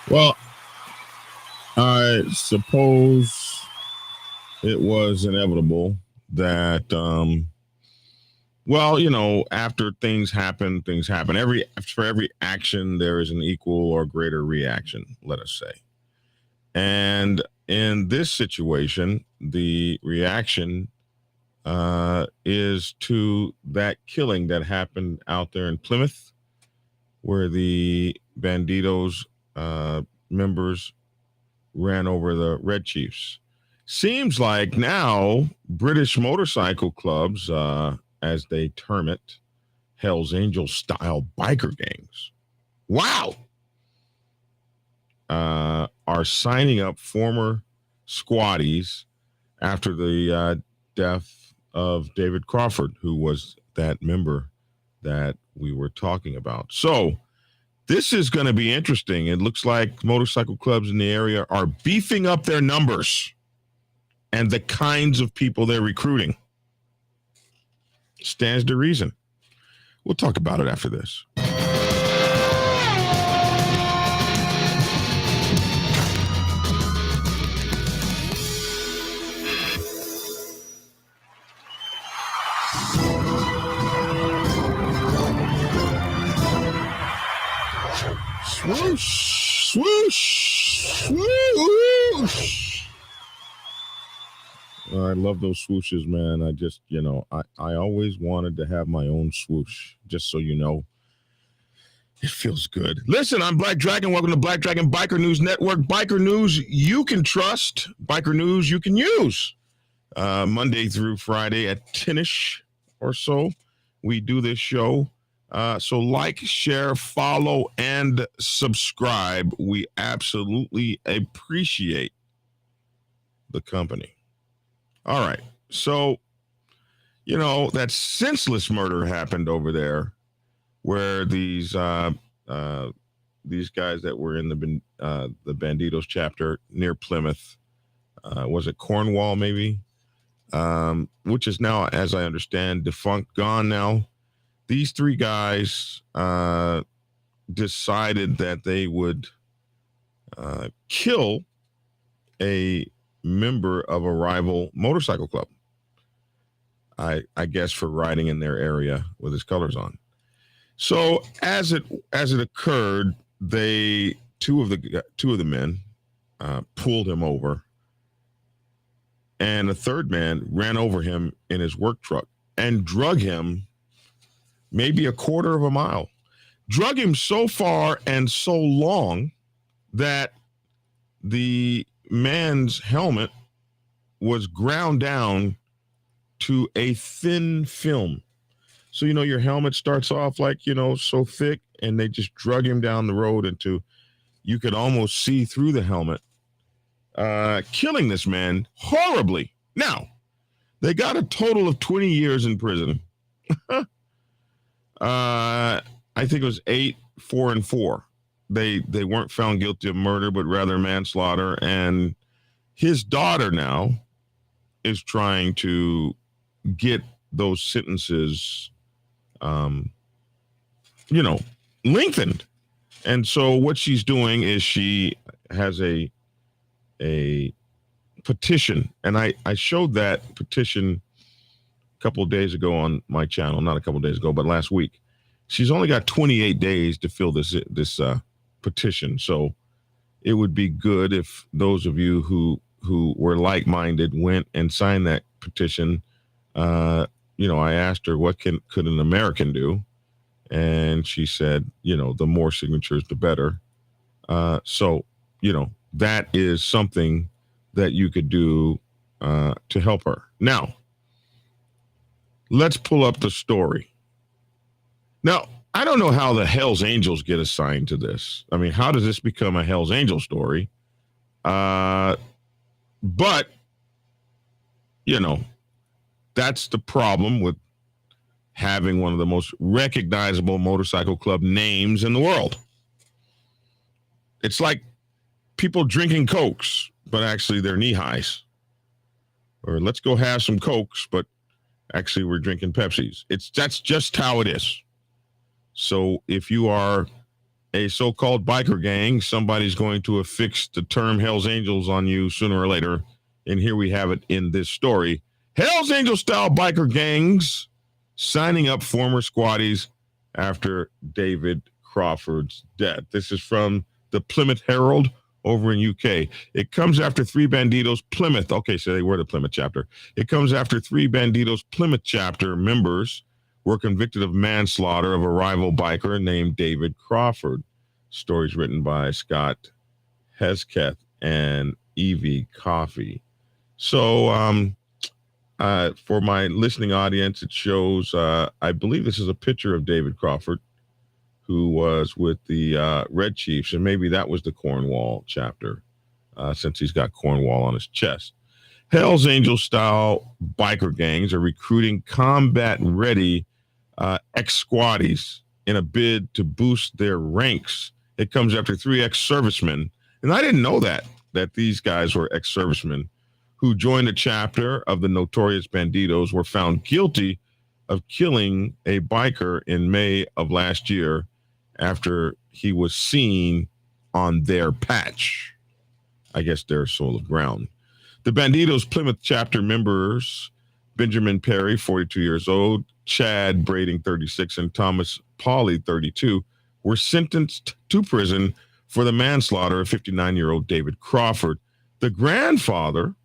Well, I suppose it was inevitable that, well, after things happen. For every action, there is an equal or greater reaction, let us say. And in this situation, the reaction is to that killing that happened out there in Plymouth, where the Bandidos members ran over the Red Chiefs. Seems like now British motorcycle clubs, as they term it, Hell's Angels style biker gangs, wow, are signing up former squaddies after the death of David Crawford, who was that member that we were talking about. So this is going to be interesting. It looks like motorcycle clubs in the area are beefing up their numbers and the kinds of people they're recruiting. Stands to reason. We'll talk about it after this. Swoosh, swoosh, swoosh. I love those swooshes, man. I just, I always wanted to have my own swoosh, just so you know. It feels good. Listen, I'm Black Dragon. Welcome to Black Dragon Biker News Network. Biker news you can trust. Biker news you can use. Monday through Friday at 10-ish or so, we do this show. So like, share, follow, and subscribe. We absolutely appreciate the company. All right. So, that senseless murder happened over there where these guys that were in the Bandidos chapter near Plymouth, was it Cornwall maybe? Which is now, as I understand, defunct, gone now. These three guys decided that they would kill a member of a rival motorcycle club. I guess for riding in their area with his colors on. So as it occurred, two of the men pulled him over, and a third man ran over him in his work truck and drug him maybe a quarter of a mile. Drug him so far and so long that the man's helmet was ground down to a thin film. So, your helmet starts off like, so thick, and they just drug him down the road into, you could almost see through the helmet, killing this man horribly. Now, they got a total of 20 years in prison. I think it was 8, 4, and 4. They weren't found guilty of murder, but rather manslaughter. And his daughter now is trying to get those sentences, lengthened. And so what she's doing is she has a petition. And I showed that petition a couple of days ago on my channel, not a couple of days ago, but last week. She's only got 28 days to fill this petition. So it would be good if those of you who were like-minded went and signed that petition. I asked her, what could an American do? And she said, the more signatures, the better. So that is something that you could do to help her. Now, let's pull up the story. Now, I don't know how the Hell's Angels get assigned to this. I mean, how does this become a Hell's Angel story? But, that's the problem with having one of the most recognizable motorcycle club names in the world. It's like people drinking Cokes, but actually they're knee highs. Or let's go have some Cokes, but actually we're drinking Pepsis. That's just how it is. So if you are a so-called biker gang, somebody's going to affix the term Hell's Angels on you sooner or later. And here we have it in this story. Hell's Angel style biker gangs signing up former squaddies after David Crawford's death. This is from the Plymouth Herald over in UK. It comes after 3 Bandidos Plymouth. Okay, so they were the Plymouth chapter. It comes after 3 Bandidos Plymouth chapter members were convicted of manslaughter of a rival biker named David Crawford. Stories written by Scott Hesketh and Evie Coffey. So for my listening audience, it shows, I believe this is a picture of David Crawford, who was with the Red Chiefs, and maybe that was the Cornwall chapter, since he's got Cornwall on his chest. Hell's Angel-style biker gangs are recruiting combat-ready ex-squaddies in a bid to boost their ranks. It comes after 3 ex-servicemen, and I didn't know that these guys were ex-servicemen who joined a chapter of the notorious Bandidos, were found guilty of killing a biker in May of last year after he was seen on their patch. I guess their soil of ground. The Bandidos Plymouth chapter members, Benjamin Perry, 42 years old, Chad Brading, 36, and Thomas Pauley, 32, were sentenced to prison for the manslaughter of 59-year-old David Crawford. The grandfather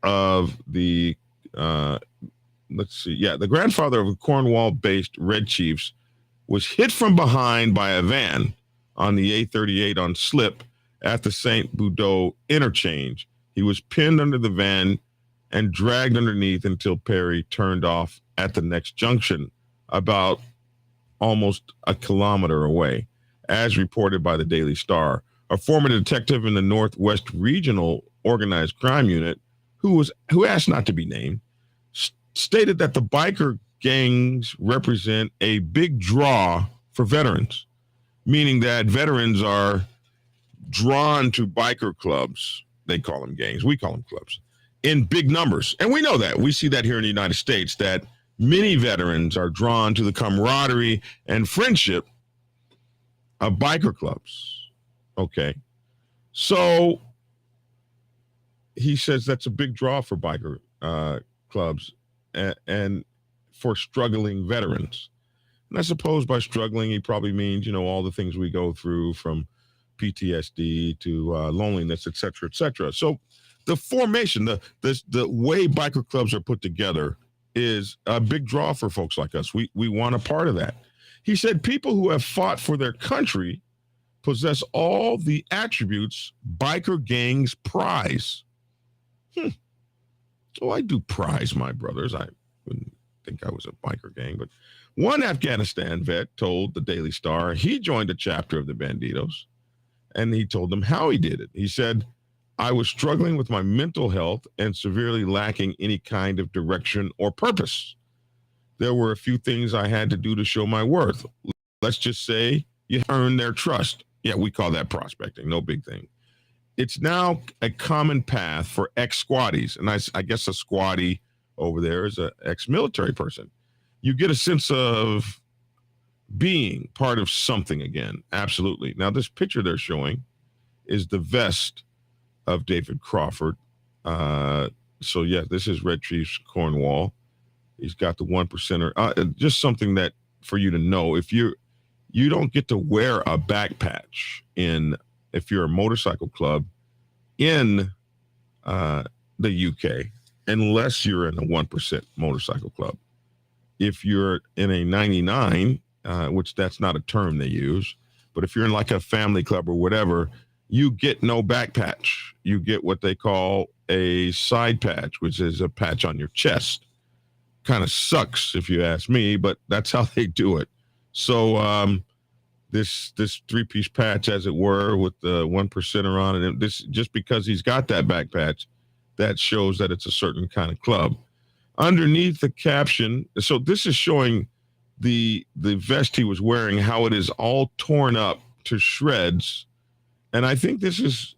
of the, the grandfather of the Cornwall-based Red Chiefs was hit from behind by a van on the A38 on slip at the St. Boudreaux interchange. He was pinned under the van and dragged underneath until Perry turned off at the next junction, about almost a kilometer away, as reported by the Daily Star. A former detective in the Northwest Regional Organized Crime Unit, who asked not to be named, stated that the biker gangs represent a big draw for veterans, meaning that veterans are drawn to biker clubs. They call them gangs. We call them clubs in big numbers. And we know that. We see that here in the United States, that many veterans are drawn to the camaraderie and friendship of biker clubs. Okay. So he says that's a big draw for biker clubs and for struggling veterans. And I suppose by struggling, he probably means, all the things we go through, from PTSD to loneliness, et cetera, et cetera. So the formation, the way biker clubs are put together is a big draw for folks like us. We want a part of that. He said people who have fought for their country possess all the attributes biker gangs prize. Oh, I do prize my brothers. I wouldn't think I was a biker gang, but one Afghanistan vet told the Daily Star he joined a chapter of the Bandidos, and he told them how he did it. He said, I was struggling with my mental health and severely lacking any kind of direction or purpose. There were a few things I had to do to show my worth. Let's just say you earn their trust. Yeah, we call that prospecting. No big thing. It's now a common path for ex-squaddies. And I guess a squaddie over there is an ex-military person. You get a sense of being part of something again. Absolutely. Now, this picture they're showing is the vest of David Crawford. So, yeah, this is Red Chiefs Cornwall. He's got the 1%er. Just something that for you to know, if you don't get to wear a back patch if you're a motorcycle club in the UK, unless you're in a 1% motorcycle club. If you're in a 99, which that's not a term they use, but if you're in like a family club or whatever, you get no back patch. You get what they call a side patch, which is a patch on your chest. Kind of sucks if you ask me, but that's how they do it. So this three-piece patch, as it were, with the 1%er on it, this just because he's got that back patch, that shows that it's a certain kind of club. Underneath the caption, so this is showing the vest he was wearing, how it is all torn up to shreds. And I think this is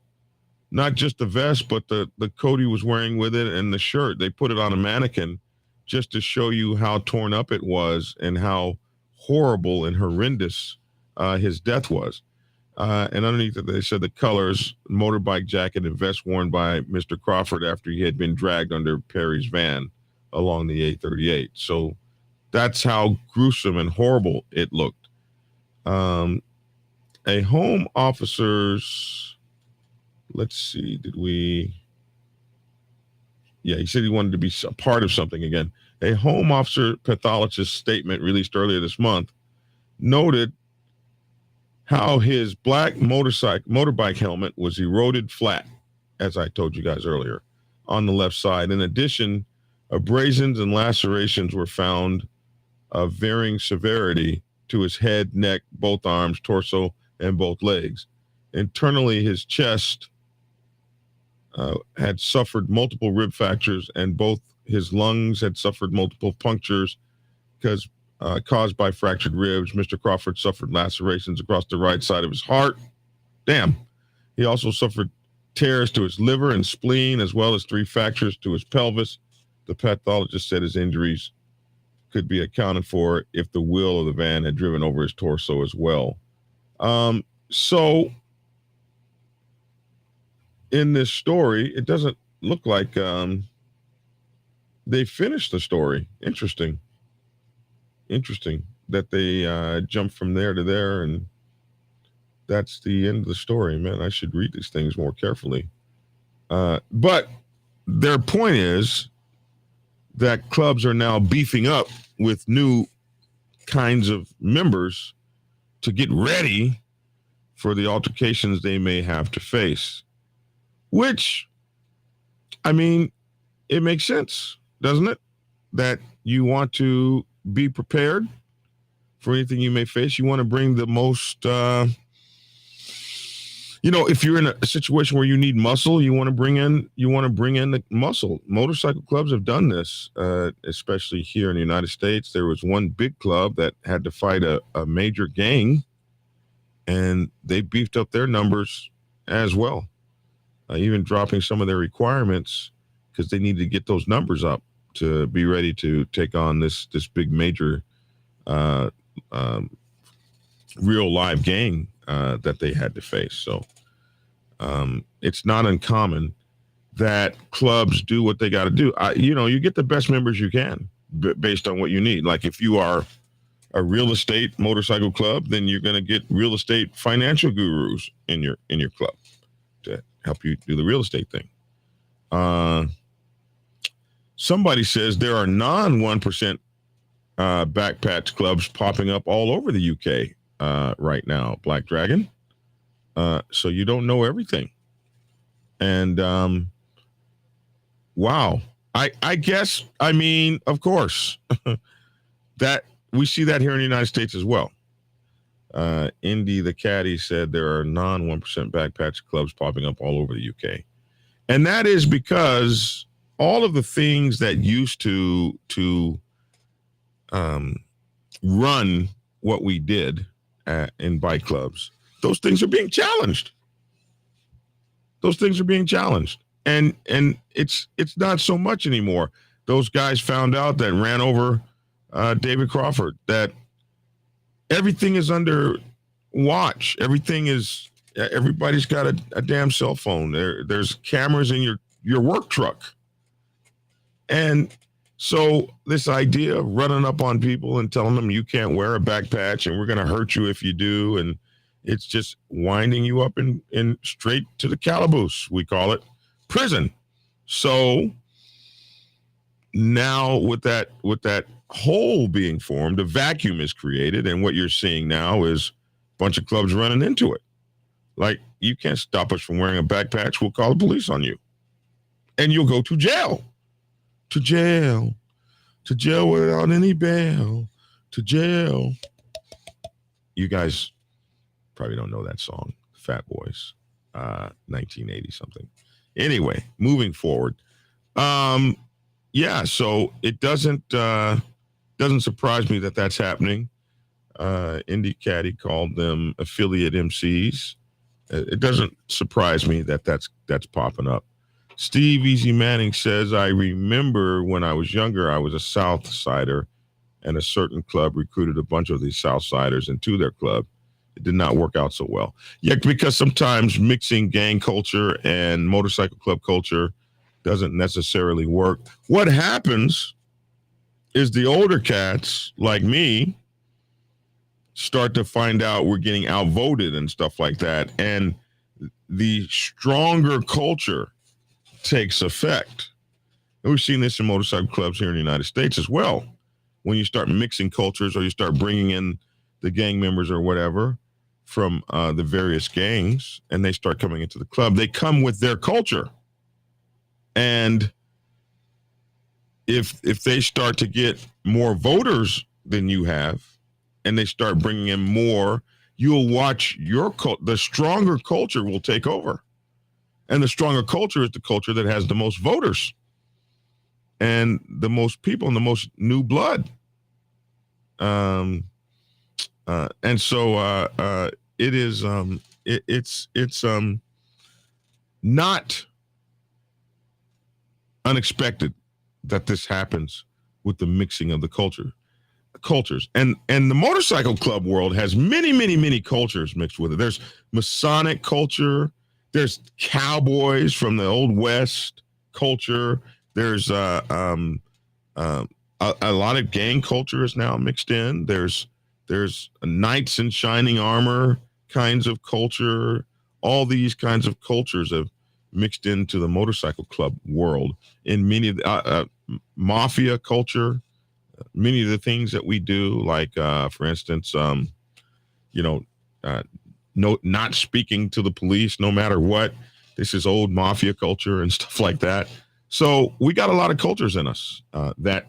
not just the vest, but the coat he was wearing with it and the shirt. They put it on a mannequin just to show you how torn up it was and how horrible and horrendous his death was. And underneath it, they said the colors, motorbike jacket, and vest worn by Mr. Crawford after he had been dragged under Perry's van along the 838. So that's how gruesome and horrible it looked. A home officer's, let's see, he said he wanted to be a part of something again. A home officer pathologist statement released earlier this month noted how his black motorbike helmet was eroded flat, as I told you guys earlier, on the left side. In addition, abrasions and lacerations were found of varying severity to his head, neck, both arms, torso, and both legs. Internally, his chest had suffered multiple rib fractures, and both his lungs had suffered multiple punctures caused by fractured ribs. Mr. Crawford suffered lacerations across the right side of his heart. Damn. He also suffered tears to his liver and spleen, as well as 3 fractures to his pelvis. The pathologist said his injuries could be accounted for if the wheel of the van had driven over his torso as well. So in this story, it doesn't look like they finished the story. Interesting that they jumped from there to there, and that's the end of the story. Man, I should read these things more carefully. But their point is that clubs are now beefing up with new kinds of members to get ready for the altercations they may have to face, which, I mean, it makes sense, doesn't it? That you want to be prepared for anything you may face. You want to bring the most, if you're in a situation where you need muscle, you want to bring in the muscle. Motorcycle clubs have done this, especially here in the United States. There was one big club that had to fight a major gang, and they beefed up their numbers as well, even dropping some of their requirements because they needed to get those numbers up to be ready to take on this big major real live gang that they had to face. So it's not uncommon that clubs do what they got to do. You get the best members you can based on what you need. Like if you are a real estate motorcycle club, then you're going to get real estate financial gurus in your club to help you do the real estate thing. Somebody says there are non-1% back patch clubs popping up all over the UK right now, Black Dragon. So you don't know everything. And wow. I guess, of course, that we see that here in the United States as well. Indy the Caddy said there are non-1% back patch clubs popping up all over the UK. And that is because all of the things that used to run what we did in bike clubs, those things are being challenged. And it's not so much anymore. Those guys found out that ran over David Crawford, that everything is under watch. Everybody's got a damn cell phone. There's cameras in your work truck. And so this idea of running up on people and telling them you can't wear a back patch and we're going to hurt you if you do, and it's just winding you up in straight to the calaboose, we call it, prison. So now with that hole being formed, a vacuum is created, and what you're seeing now is a bunch of clubs running into it. Like, you can't stop us from wearing a back patch, we'll call the police on you. And you'll go to jail. To jail without any bail, to jail. You guys probably don't know that song, Fat Boys, 1980 something. Anyway, moving forward. So it doesn't surprise me that that's happening. Indy Caddy called them affiliate MCs. It doesn't surprise me that that's popping up. Steve Easy Manning says, I remember when I was younger, I was a South Sider and a certain club recruited a bunch of these Southsiders into their club. It did not work out so well. Yeah, because sometimes mixing gang culture and motorcycle club culture doesn't necessarily work. What happens is the older cats like me start to find out we're getting outvoted and stuff like that. And the stronger culture takes effect. And we've seen this in motorcycle clubs here in the United States as well. When you start mixing cultures or you start bringing in the gang members or whatever from the various gangs and they start coming into the club, they come with their culture. And if they start to get more voters than you have and they start bringing in more, you'll watch the stronger culture will take over. And the stronger culture is the culture that has the most voters and the most people and the most new blood. And so it is it's not unexpected that this happens with the mixing of the cultures. And the motorcycle club world has many cultures mixed with it. There's Masonic culture, there's cowboys from the Old West culture, there's a lot of gang culture is now mixed in. There's knights in shining armor kinds of culture. All these kinds of cultures have mixed into the motorcycle club world. In many of the mafia culture, many of the things that we do, like for instance, not speaking to the police no matter what. This is old mafia culture and stuff like that. So we got a lot of cultures in us that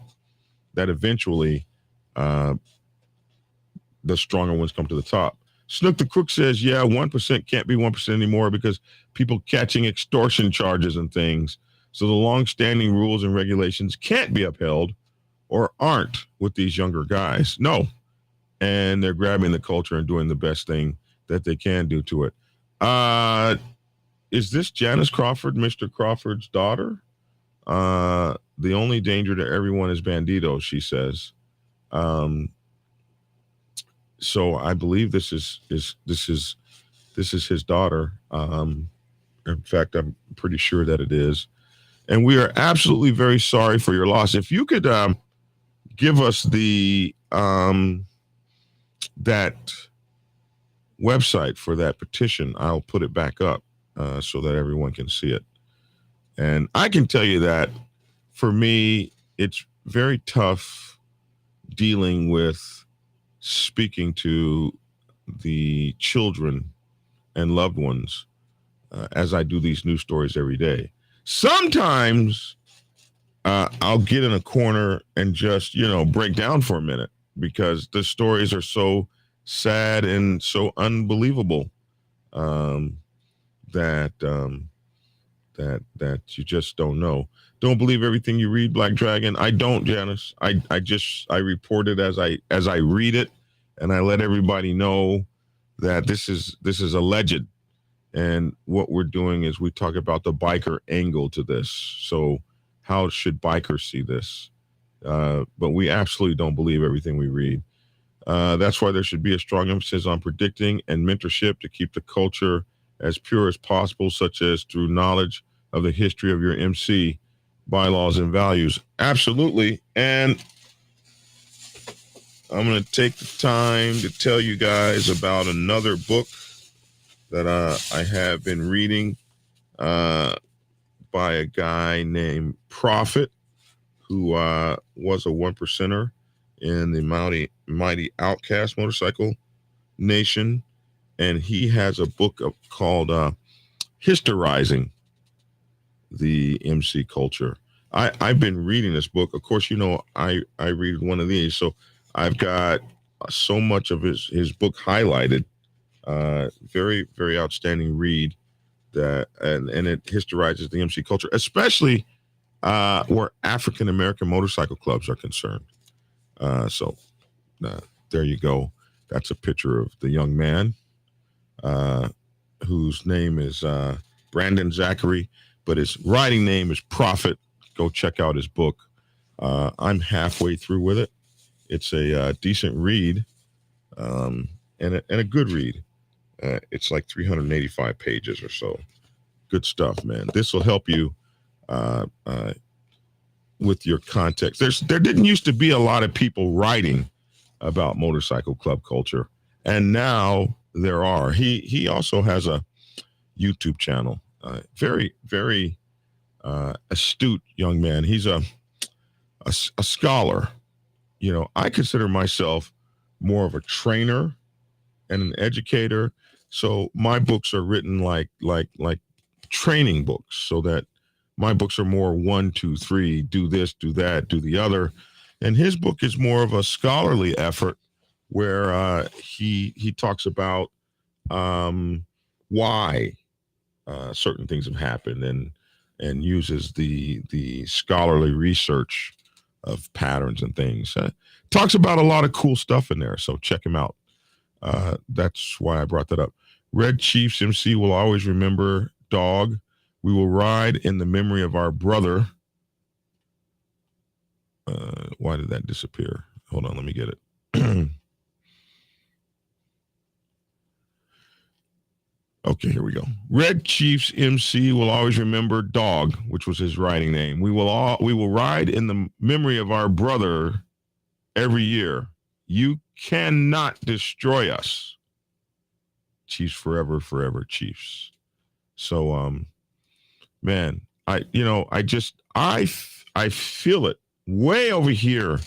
eventually the stronger ones come to the top. Snook the Crook says, yeah, 1% can't be 1% anymore because people catching extortion charges and things. So the long-standing rules and regulations can't be upheld or aren't with these younger guys. No. And they're grabbing the culture and doing the best thing that they can do to it. Is this Janice Crawford, Mr. Crawford's daughter? The only danger to everyone is Bandidos, she says. So I believe this is his daughter. In fact, I'm pretty sure that it is. And we are absolutely very sorry for your loss. If you could give us the that website for that petition, I'll put it back up so that everyone can see it. And I can tell you that for me, it's very tough dealing with speaking to the children and loved ones as I do these news stories every day. Sometimes I'll get in a corner and just, break down for a minute because the stories are so sad and so unbelievable that you just don't know. Don't believe everything you read, Black Dragon. I don't, Janice. I report it as I read it, and I let everybody know that this is alleged. And what we're doing is we talk about the biker angle to this. So how should bikers see this? But we absolutely don't believe everything we read. That's why there should be a strong emphasis on predicting and mentorship to keep the culture as pure as possible, such as through knowledge of the history of your MC, bylaws, and values. Absolutely. And I'm going to take the time to tell you guys about another book that I have been reading by a guy named Prophet, who was a 1%er in the Mighty Outcast Motorcycle Nation. And he has a book called Historizing the MC Culture. I've been reading this book. Of course, I read one of these. So I've got so much of his book highlighted. Very, very outstanding read and it historizes the MC culture, especially where African American motorcycle clubs are concerned. So there you go. That's a picture of the young man whose name is Brandon Zackery, but his writing name is Prophet. Go check out his book. I'm halfway through with it. It's a decent read, and a good read. It's like 385 pages or so. Good stuff, man. This will help you with your context. There didn't used to be a lot of people writing about motorcycle club culture, and now there are. He also has a YouTube channel. Very, very astute young man. He's a scholar. You know, I consider myself more of a trainer and an educator. So my books are written like training books, so that my books are more 1, 2, 3, do this, do that, do the other. And his book is more of a scholarly effort where he talks about why certain things have happened and uses the scholarly research of patterns and things. Talks about a lot of cool stuff in there. So check him out. That's why I brought that up. Red Chiefs MC will always remember dog. We will ride in the memory of our brother. Why did that disappear? Hold on, let me get it. Okay, here we go. Red Chiefs MC will always remember dog, which was his riding name. We will ride in the memory of our brother every year. You cannot destroy us. Chiefs forever, forever Chiefs. So, man, I feel it way over here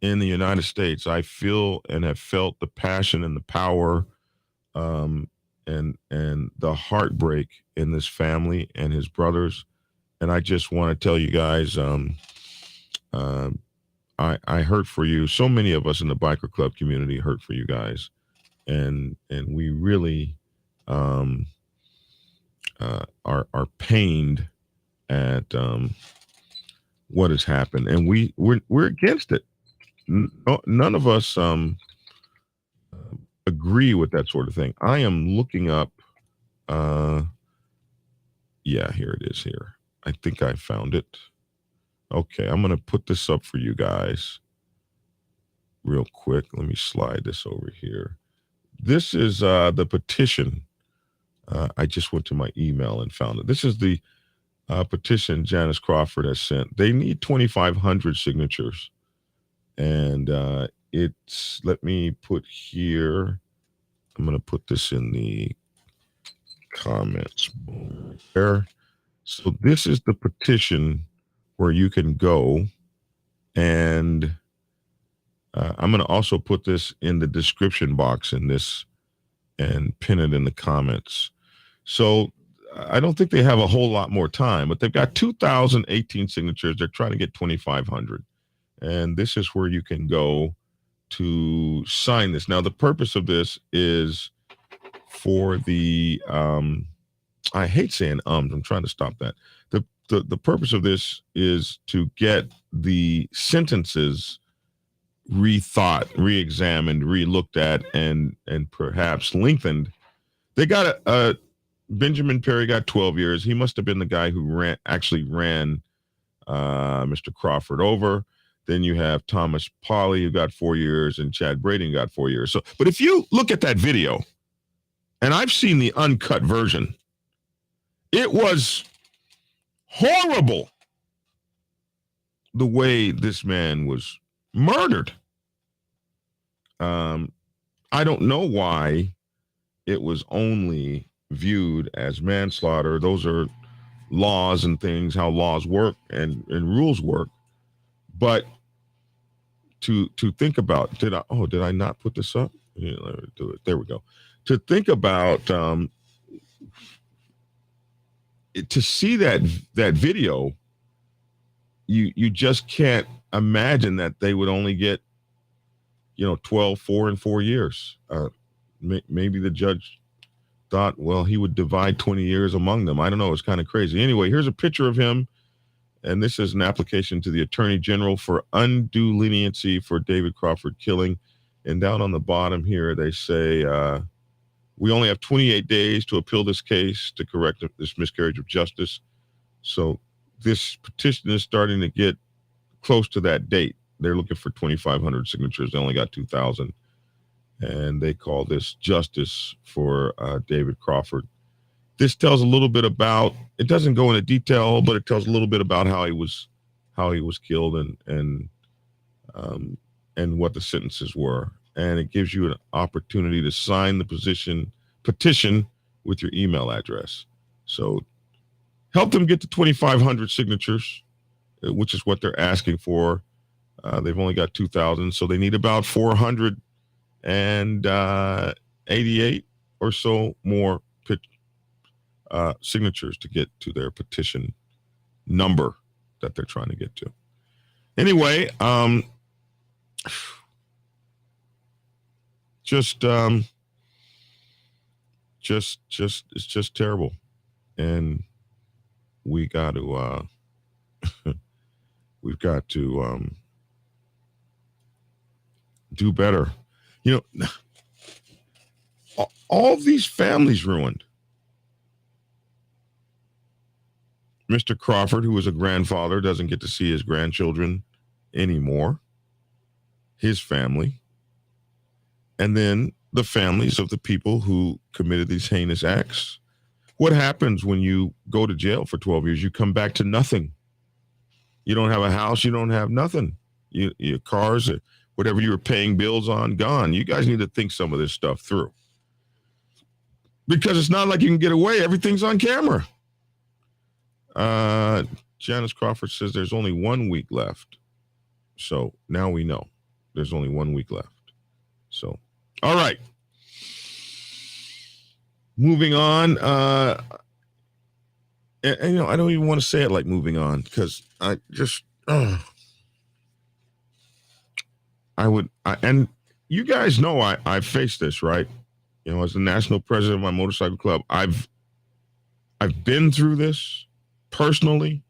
in the United States. I feel and have felt the passion and the power, and the heartbreak in this family and his brothers. And I just want to tell you guys, I hurt for you. So many of us in the biker club community hurt for you guys, and we really are pained at what has happened, and we're against it. None of us agree with that sort of thing. I am looking up. Yeah, here it is. Here, I think I found it. Okay, I'm going to put this up for you guys real quick. Let me slide this over here. This is the petition. I just went to my email and found it. This is the petition Janice Crawford has sent. They need 2,500 signatures. And it's, let me put here, I'm going to put this in the comments there. So this is the petition where you can go, and I'm going to also put this in the description box in this and pin it in the comments. So I don't think they have a whole lot more time, but they've got 2,018 signatures. They're trying to get 2,500. And this is where you can go to sign this. Now, the purpose of this is for the, I hate saying I'm trying to stop that. The purpose of this is to get the sentences rethought, re-examined, re-looked at, and perhaps lengthened. They got Benjamin Perry got 12 years. He must have been the guy who actually ran Mr. Crawford over. Then you have Thomas Polly, who got 4 years, and Chad Braden got 4 years. So, but if you look at that video, and I've seen the uncut version, it was horrible the way this man was murdered. I don't know why it was only viewed as manslaughter. Those are laws and things, how laws work and rules work. But to think about, did I not put this up? Yeah, let me do it. There we go. To think about, to see that video, you just can't imagine that they would only get, 12, 4 and 4 years. Maybe the judge thought, well, he would divide 20 years among them. I don't know. It's kind of crazy. Anyway, here's a picture of him. And this is an application to the Attorney General for undue leniency for David Crawford killing. And down on the bottom here, they say, we only have 28 days to appeal this case to correct this miscarriage of justice. So this petition is starting to get close to that date. they're looking for 2,500 signatures. They only got 2,000. And they call this justice for David Crawford. This tells a little bit about, it doesn't go into detail, but it tells a little bit about how he was killed and what the sentences were. And it gives you an opportunity to sign the petition with your email address. So help them get to 2,500 signatures, which is what they're asking for. They've only got 2,000, so they need about 488 or so more signatures to get to their petition number that they're trying to get to. Anyway, it's just terrible, and we've got to do better. You know, all these families ruined. Mr. Crawford, who was a grandfather, doesn't get to see his grandchildren anymore. His family. And then the families of the people who committed these heinous acts. What happens when you go to jail for 12 years? You come back to nothing. You don't have a house. You don't have nothing. Your cars, whatever you were paying bills on, gone. You guys need to think some of this stuff through. Because it's not like you can get away. Everything's on camera. Janice Crawford says there's only 1 week left. So now we know there's only 1 week left. So, all right. Moving on. And you know, I don't even want to say it like moving on because I just, and you guys know I faced this, right? You know, as the national president of my motorcycle club, I've been through this personally.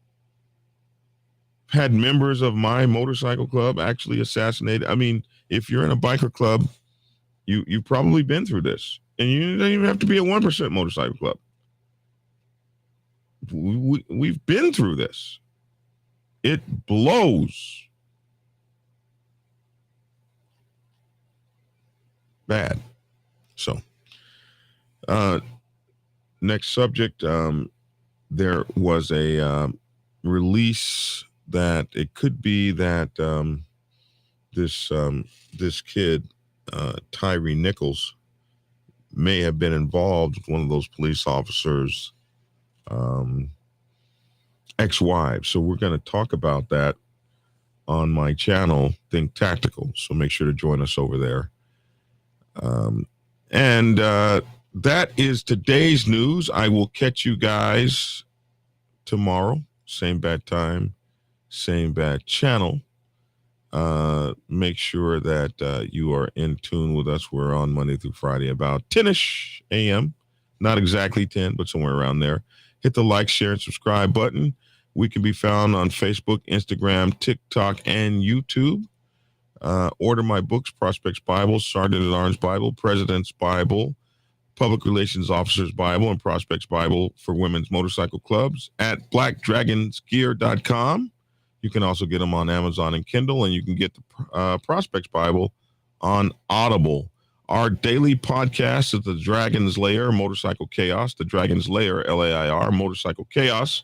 Had members of my motorcycle club actually assassinated. I mean, if you're in a biker club, you've probably been through this, and you don't even have to be a 1% motorcycle club. We've been through this. It blows. Bad. So, next subject. There was a release that it could be that this kid, Tyree Nichols, may have been involved with one of those police officers' ex-wives. So we're going to talk about that on my channel, Think Tactical. So make sure to join us over there. And that is today's news. I will catch you guys tomorrow. Same bad time, same bad channel. Make sure that you are in tune with us. We're on Monday through Friday about 10-ish a.m. Not exactly 10, but somewhere around there. Hit the like, share, and subscribe button. We can be found on Facebook, Instagram, TikTok, and YouTube. Order my books, Prospects Bible, Sergeant at Arms Bible, President's Bible, Public Relations Officer's Bible, and Prospects Bible for Women's Motorcycle Clubs at blackdragonsgear.com. You can also get them on Amazon and Kindle, and you can get the Prospects Bible on Audible. Our daily podcast is the Dragon's Lair Motorcycle Chaos, the Dragon's Lair, LAIR, Motorcycle Chaos,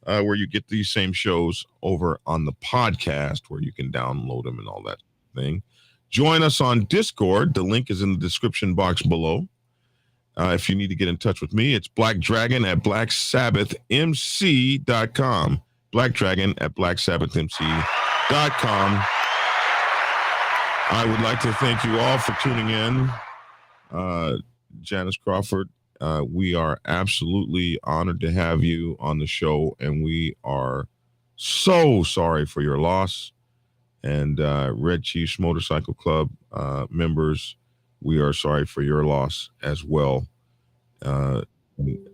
where you get these same shows over on the podcast where you can download them and all that thing. Join us on Discord. The link is in the description box below. If you need to get in touch with me, it's Black Dragon at blacksabbathmc.com. Black Dragon at blacksabbathmc.com. I would like to thank you all for tuning in. Janice Crawford, we are absolutely honored to have you on the show, and we are so sorry for your loss. And Red Chiefs Motorcycle Club members, we are sorry for your loss as well.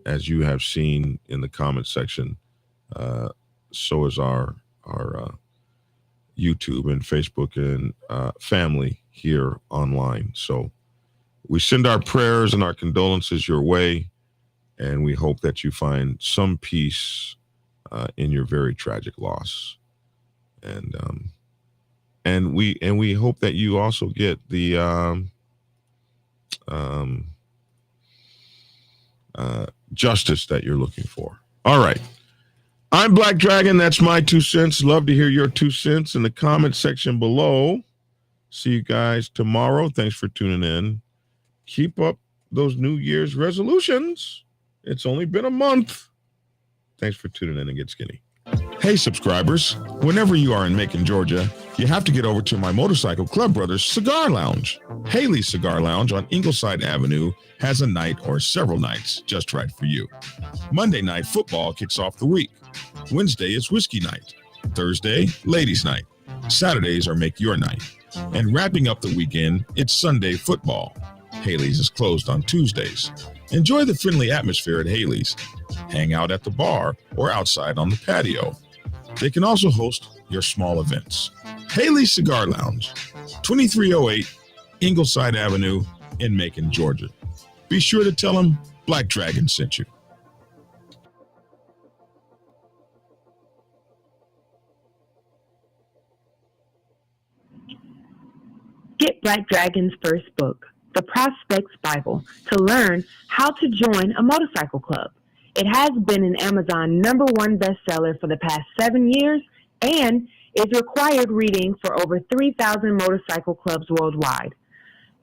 As you have seen in the comment section, so is our YouTube and Facebook and family here online. So we send our prayers and our condolences your way, and we hope that you find some peace in your very tragic loss. And and we hope that you also get the justice that you're looking for. All right. I'm Black Dragon. That's my 2 cents. Love to hear your 2 cents in the comment section below. See you guys tomorrow. Thanks for tuning in. Keep up those New Year's resolutions. It's only been a month. Thanks for tuning in and get skinny. Hey, subscribers. Whenever you are in Macon, Georgia, you have to get over to my Motorcycle Club Brothers Cigar Lounge. Haley's Cigar Lounge on Ingleside Avenue has a night or several nights just right for you. Monday night football kicks off the week. Wednesday is whiskey night. Thursday, ladies night. Saturdays are make your night. And wrapping up the weekend, it's Sunday football. Haley's is closed on Tuesdays. Enjoy the friendly atmosphere at Haley's. Hang out at the bar or outside on the patio. They can also host your small events. Haley's Cigar Lounge, 2308 Ingleside Avenue in Macon, Georgia. Be sure to tell them Black Dragon sent you. Get Black Dragon's first book, The Prospect's Bible, to learn how to join a motorcycle club. It has been an Amazon #1 bestseller for the past 7 years and is required reading for over 3,000 motorcycle clubs worldwide.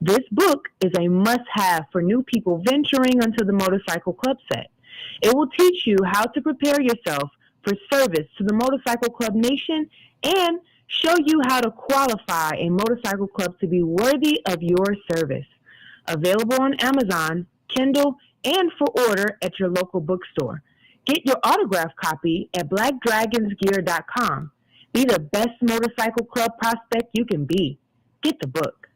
This book is a must-have for new people venturing onto the motorcycle club set. It will teach you how to prepare yourself for service to the motorcycle club nation and show you how to qualify a motorcycle club to be worthy of your service. Available on Amazon, Kindle, and for order at your local bookstore. Get your autographed copy at blackdragonsgear.com. Be the best motorcycle club prospect you can be. Get the book.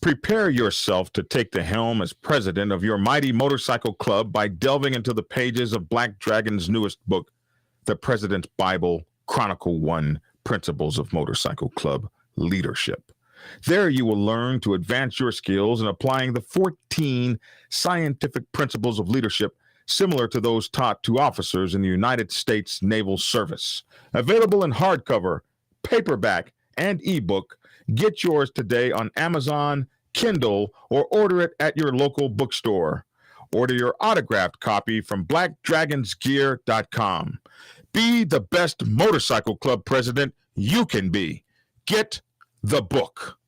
Prepare yourself to take the helm as president of your mighty motorcycle club by delving into the pages of Black Dragon's newest book, The President's Bible, Chronicle 1, Principles of Motorcycle Club Leadership. There you will learn to advance your skills in applying the 14 scientific principles of leadership similar to those taught to officers in the United States Naval Service. Available in hardcover, paperback, and ebook. Get yours today on Amazon, Kindle, or order it at your local bookstore. Order your autographed copy from blackdragonsgear.com. Be the best motorcycle club president you can be. Get the book.